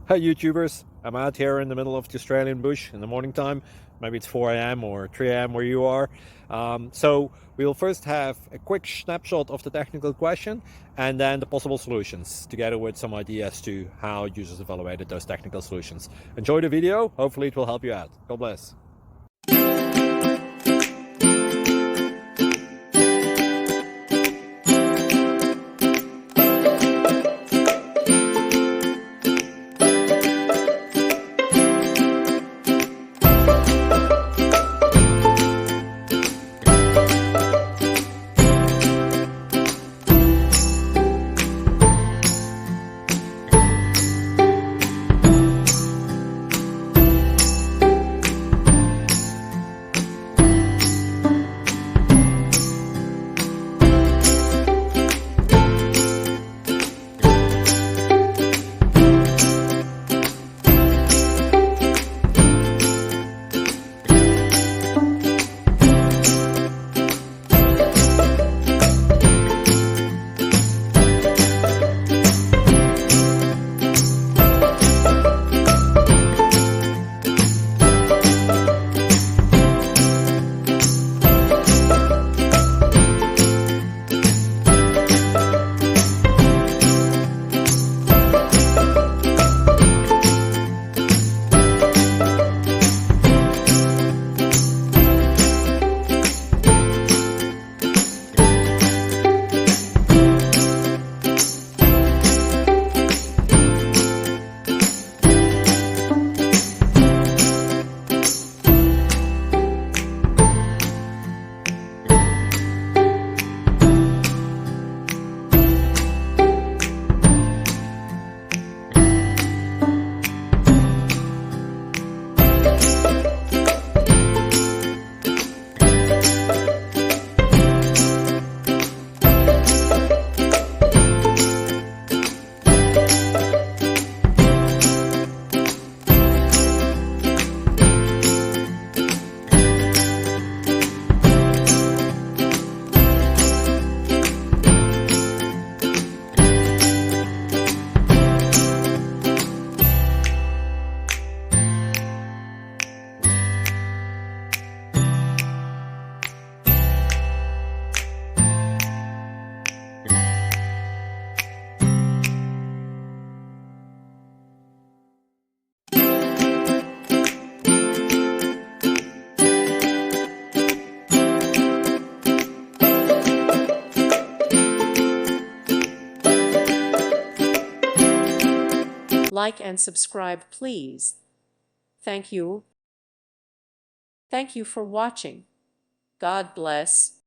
Hi YouTubers, I'm out here in the middle of the Australian bush in the morning time. Maybe it's 4 a.m. or 3 a.m. where you are. So we'll first have a quick snapshot of the technical question and then the possible solutions, together with some ideas to how users evaluated those technical solutions. Enjoy the video, hopefully it will help you out. God bless. Like and subscribe, please. Thank you. Thank you for watching. God bless.